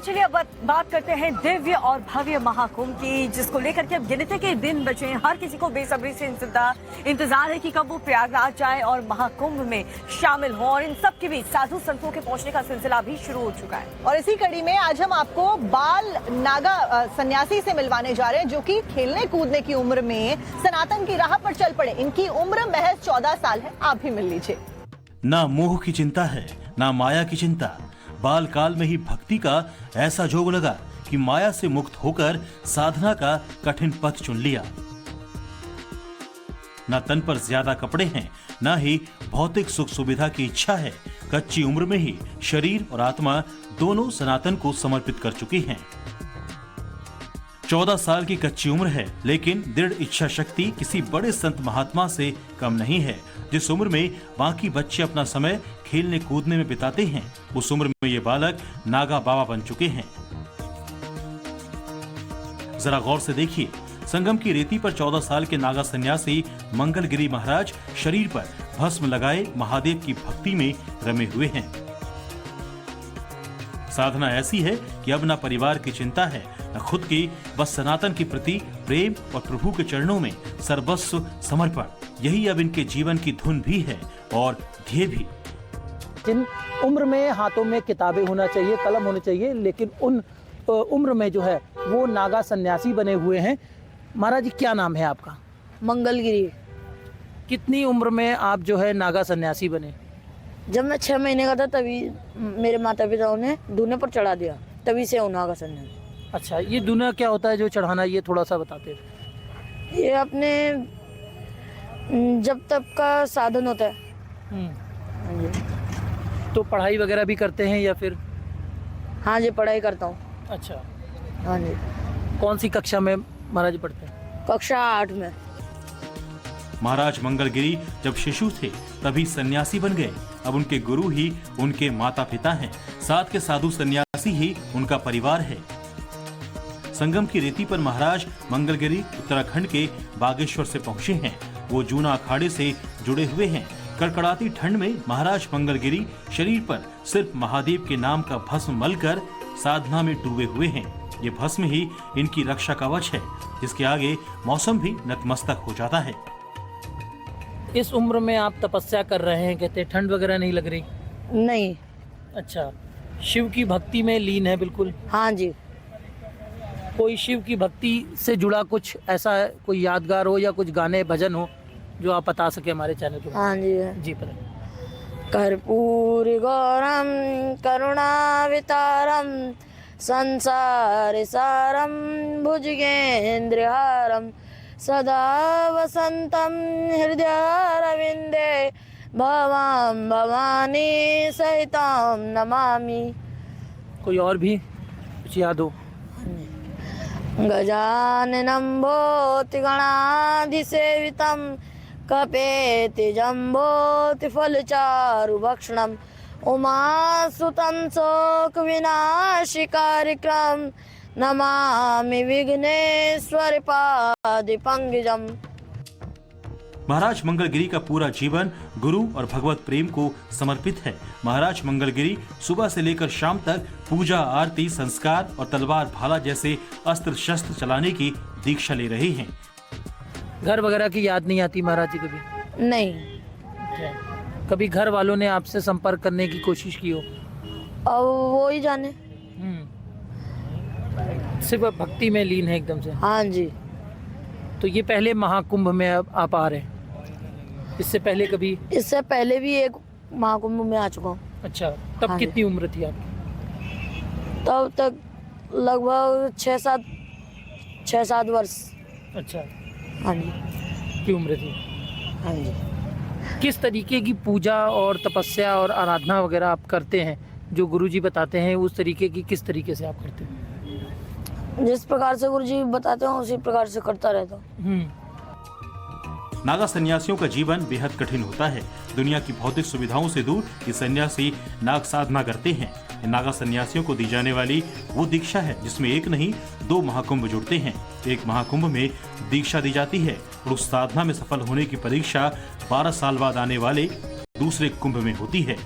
चलिए अब बात करते हैं दिव्य और भव्य महाकुंभ की, जिसको लेकर के अब गिनती के दिन बचे हैं। हर किसी को बेसब्री से इंतजार है कि कब वो प्रयागराज जाए और महाकुंभ में शामिल हो। और इन सब के बीच साधु संतों के पहुंचने का सिलसिला भी शुरू हो चुका है। और इसी कड़ी में आज हम आपको बाल नागा सन्यासी से मिलवाने जा रहे हैं, जो कि खेलने कूदने की उम्र में सनातन की राह पर चल पड़े। इनकी उम्र महज 14 साल है। आप भी मिल लीजिए। ना मोह की चिंता है, ना माया की चिंता। बाल काल में ही भक्ति का ऐसा जोग लगा कि माया से मुक्त होकर साधना का कठिन पथ चुन लिया। ना तन पर ज्यादा कपड़े हैं, ना ही भौतिक सुख सुविधा की इच्छा है। कच्ची उम्र में ही शरीर और आत्मा दोनों सनातन को समर्पित कर चुकी हैं। 14 साल की कच्ची उम्र है, लेकिन दृढ़ इच्छा शक्ति किसी बड़े संत महात्मा से कम नहीं है। जिस उम्र में बाकी बच्चे अपना समय खेलने कूदने में बिताते हैं, उस उम्र में ये बालक नागा बाबा बन चुके हैं। जरा गौर से देखिए, संगम की रेती पर 14 साल के नागा सन्यासी मंगलगिरी महाराज शरीर पर भस्म लगाए महादेव की भक्ति में रमे हुए हैं। साधना ऐसी है कि अब न परिवार की चिंता है, न खुद की, बस सनातन के प्रति प्रेम और प्रभु के चरणों में सर्वस्व समर्पण। यही अब इनके जीवन की धुन भी है और ध्येय भी। जिन उम्र में हाथों में किताबें होना चाहिए, कलम होने चाहिए, लेकिन उन उम्र में जो है वो नागा सन्यासी बने हुए हैं। महाराज जी, क्या नाम है आपका? मंगलगिरी। कितनी उम्र में आप जो है नागा सन्यासी बने? जब मैं 6 महीने का था तभी मेरे माता पिताओं ने दूने पर चढ़ा दिया, तभी से हूँ नागा सन्यासी। अच्छा, ये दूना क्या होता है जो चढ़ाना, ये थोड़ा सा बताते। ये अपने जब तक का साधन होता है। हाँ जी। तो पढ़ाई वगैरह भी करते हैं या फिर? हाँ जी, पढ़ाई करता हूँ। अच्छा, हाँ जी। कौन सी कक्षा में महाराज जी पढ़ते हैं? कक्षा 8 में। महाराज मंगलगिरी जब शिशु थे तभी सन्यासी बन गए। अब उनके गुरु ही उनके माता पिता हैं, साथ के साधु सन्यासी ही उनका परिवार है। संगम की रेती पर महाराज मंगलगिरी उत्तराखंड के बागेश्वर से पहुंचे हैं। वो जूना अखाड़े से जुड़े हुए हैं। कड़कड़ाती ठंड में महाराज मंगलगिरी शरीर पर सिर्फ महादेव के नाम का भस्म मलकर साधना में डूबे हुए हैं। ये भस्म ही इनकी रक्षा कवच है, जिसके आगे मौसम भी नतमस्तक हो जाता है। इस उम्र में आप तपस्या कर रहे हैं, कहते हैं ठंड वगैरह नहीं लग रही? नहीं। अच्छा, शिव की भक्ति में लीन है बिल्कुल? हाँ जी। कोई शिव की भक्ति से जुड़ा कुछ ऐसा कोई यादगार हो या कुछ गाने भजन हो जो आप बता सके हमारे चैनल के? हाँ जी। जी पर कर्पूरी गौरम करुणावितारम संसार सारम भुजगेन्द्रहारम सदा वसंतम हृदयारविंदे भवाम भवानी सहिताम नमामि। कोई और भी कुछ याद हो? गजाननं भूति गणाधिसेवितं कपेति जम्बोति फलचारुभक्षणम् उमासुतं शोकविनाशिकारिक्रम नमामि विघ्नेश्वर पादपंकजम्। महाराज मंगलगिरी का पूरा जीवन गुरु और भगवत प्रेम को समर्पित है। महाराज मंगलगिरी सुबह से लेकर शाम तक पूजा, आरती, संस्कार और तलवार भाला जैसे अस्त्र शस्त्र चलाने की दीक्षा ले रहे हैं। घर वगैरह की याद नहीं आती महाराज जी कभी? नहीं। कभी घर वालों ने आपसे संपर्क करने की कोशिश की हो? अब वो ही जाने। सिर्फ भक्ति में लीन है एकदम से? हाँ जी। तो ये पहले महाकुंभ में अब आप आ रहे हैं? इससे पहले कभी? इससे पहले भी एक महाकुंभ में आ चुका हूँ। अच्छा, तब हाँ कितनी उम्र थी आपकी? तब तक लगभग 6-7 वर्ष। अच्छा। हाँ जी की उम्र थी। हाँ जी। किस तरीके की पूजा और तपस्या और आराधना वगैरह आप करते हैं, जो गुरुजी बताते हैं उस तरीके की किस तरीके से आप करते हैं? जिस प्रकार से गुरुजी बताते हैं उसी प्रकार से करता रहता हूँ। नागा सन्यासियों का जीवन बेहद कठिन होता है। दुनिया की भौतिक सुविधाओं से दूर ये सन्यासी नाग साधना करते हैं। नागा सन्यासियों को दी जाने वाली वो दीक्षा है जिसमें एक नहीं 2 महाकुंभ जुड़ते हैं। एक महाकुंभ में दीक्षा दी जाती है और उस साधना में सफल होने की परीक्षा 12 साल बाद आने वाले दूसरे कुंभ में होती है।